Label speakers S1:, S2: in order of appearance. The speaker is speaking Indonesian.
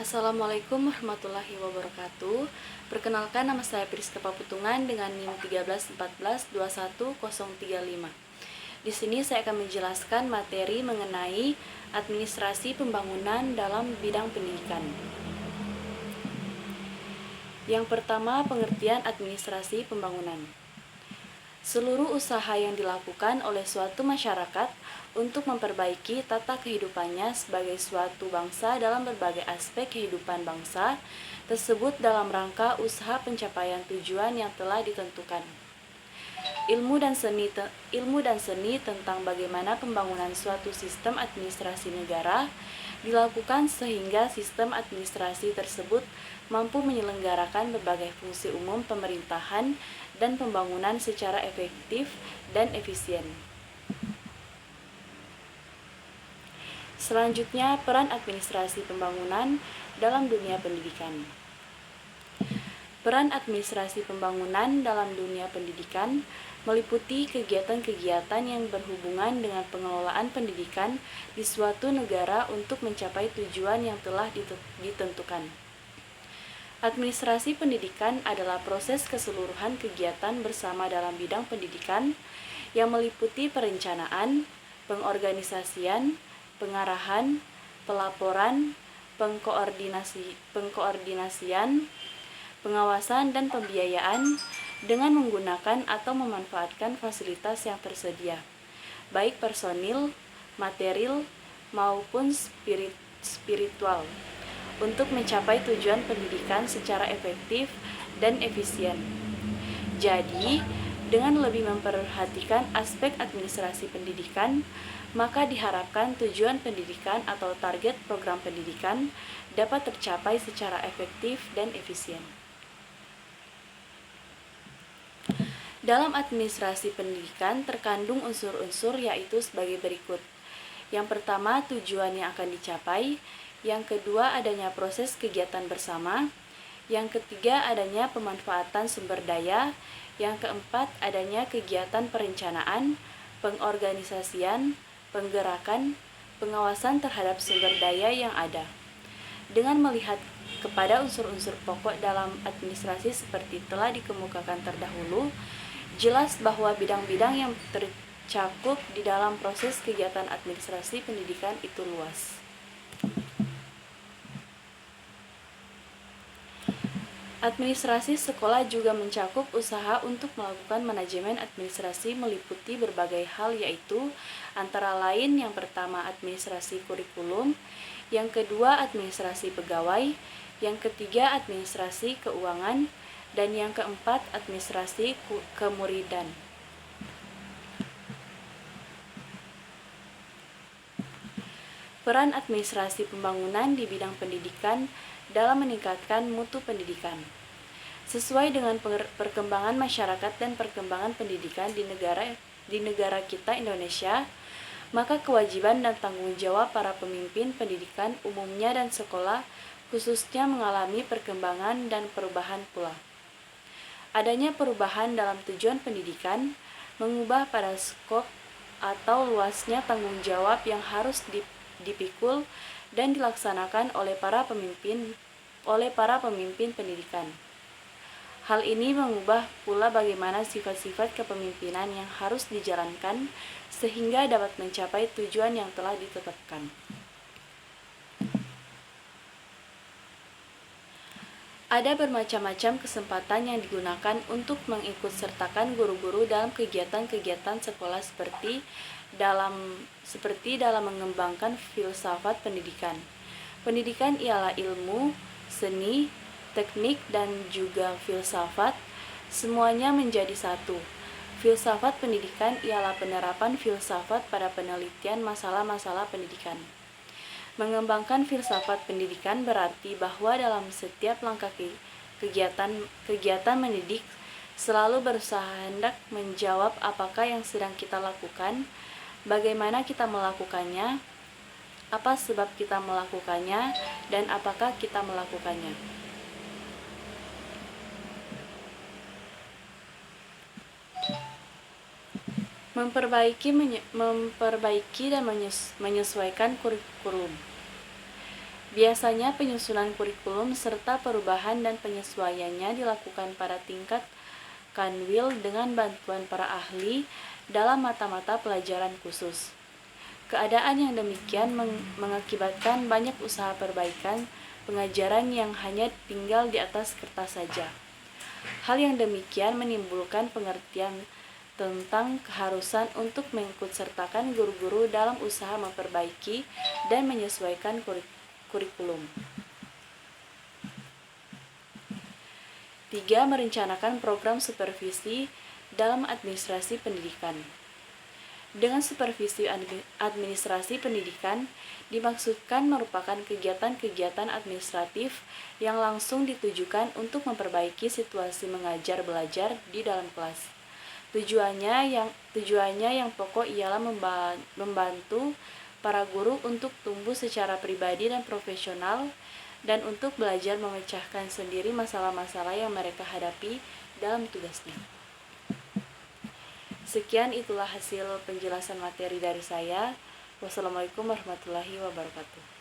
S1: Assalamualaikum warahmatullahi wabarakatuh. Perkenalkan, nama saya Priska Paputungan dengan NIM 1314211035. Di sini saya akan menjelaskan materi mengenai administrasi pembangunan dalam bidang pendidikan. Yang pertama, pengertian administrasi pembangunan. Seluruh usaha yang dilakukan oleh suatu masyarakat untuk memperbaiki tata kehidupannya sebagai suatu bangsa dalam berbagai aspek kehidupan bangsa tersebut dalam rangka usaha pencapaian tujuan yang telah ditentukan. Ilmu dan seni tentang bagaimana pembangunan suatu sistem administrasi negara dilakukan sehingga sistem administrasi tersebut mampu menyelenggarakan berbagai fungsi umum pemerintahan dan pembangunan secara efektif dan efisien. Selanjutnya, peran administrasi pembangunan dalam dunia pendidikan. Peran administrasi pembangunan dalam dunia pendidikan meliputi kegiatan-kegiatan yang berhubungan dengan pengelolaan pendidikan di suatu negara untuk mencapai tujuan yang telah ditentukan. Administrasi pendidikan adalah proses keseluruhan kegiatan bersama dalam bidang pendidikan yang meliputi perencanaan, pengorganisasian, pengarahan, pelaporan, pengkoordinasian, pengawasan dan pembiayaan dengan menggunakan atau memanfaatkan fasilitas yang tersedia, baik personil, material, maupun spiritual, untuk mencapai tujuan pendidikan secara efektif dan efisien. Jadi, dengan lebih memperhatikan aspek administrasi pendidikan, maka diharapkan tujuan pendidikan atau target program pendidikan dapat tercapai secara efektif dan efisien. Dalam administrasi pendidikan terkandung unsur-unsur yaitu sebagai berikut. Yang pertama, tujuan yang akan dicapai. Yang kedua, adanya proses kegiatan bersama. Yang ketiga, adanya pemanfaatan sumber daya. Yang keempat, adanya kegiatan perencanaan, pengorganisasian, penggerakan, pengawasan terhadap sumber daya yang ada. Dengan melihat kepada unsur-unsur pokok dalam administrasi seperti telah dikemukakan terdahulu, jelas bahwa bidang-bidang yang tercakup di dalam proses kegiatan administrasi pendidikan itu luas. Administrasi sekolah juga mencakup usaha untuk melakukan manajemen administrasi meliputi berbagai hal yaitu antara lain yang pertama administrasi kurikulum, yang kedua administrasi pegawai, yang ketiga administrasi keuangan, dan yang keempat administrasi kemuridan. Peran administrasi pembangunan di bidang pendidikan dalam meningkatkan mutu pendidikan. Sesuai dengan perkembangan masyarakat dan perkembangan pendidikan di negara kita Indonesia, maka kewajiban dan tanggung jawab para pemimpin pendidikan umumnya dan sekolah khususnya mengalami perkembangan dan perubahan pula. Adanya perubahan dalam tujuan pendidikan mengubah pada skop atau luasnya tanggung jawab yang harus dipikul dan dilaksanakan oleh para pemimpin pendidikan. Hal ini mengubah pula bagaimana sifat-sifat kepemimpinan yang harus dijalankan sehingga dapat mencapai tujuan yang telah ditetapkan. Ada bermacam-macam kesempatan yang digunakan untuk mengikutsertakan guru-guru dalam kegiatan-kegiatan sekolah seperti dalam mengembangkan filsafat pendidikan. Pendidikan ialah ilmu, seni, teknik, dan juga filsafat, semuanya menjadi satu. Filsafat pendidikan ialah penerapan filsafat pada penelitian masalah-masalah pendidikan. Mengembangkan filsafat pendidikan berarti bahwa dalam setiap langkah kegiatan mendidik selalu berusaha hendak menjawab apakah yang sedang kita lakukan, bagaimana kita melakukannya, apa sebab kita melakukannya, dan apakah kita melakukannya. Memperbaiki dan menyesuaikan kurikulum. Biasanya penyusunan kurikulum serta perubahan dan penyesuaiannya dilakukan pada tingkat kanwil dengan bantuan para ahli dalam mata-mata pelajaran khusus. Keadaan yang demikian mengakibatkan banyak usaha perbaikan pengajaran yang hanya tinggal di atas kertas saja. Hal yang demikian menimbulkan pengertian tentang keharusan untuk mengikutsertakan guru-guru dalam usaha memperbaiki dan menyesuaikan kurikulum. 3. Merencanakan program supervisi dalam administrasi pendidikan. Dengan supervisi administrasi pendidikan dimaksudkan merupakan kegiatan-kegiatan administratif yang langsung ditujukan untuk memperbaiki situasi mengajar belajar di dalam kelas. Tujuannya yang pokok ialah membantu para guru untuk tumbuh secara pribadi dan profesional dan untuk belajar memecahkan sendiri masalah-masalah yang mereka hadapi dalam tugasnya. Sekian, itulah hasil penjelasan materi dari saya. Wassalamualaikum warahmatullahi wabarakatuh.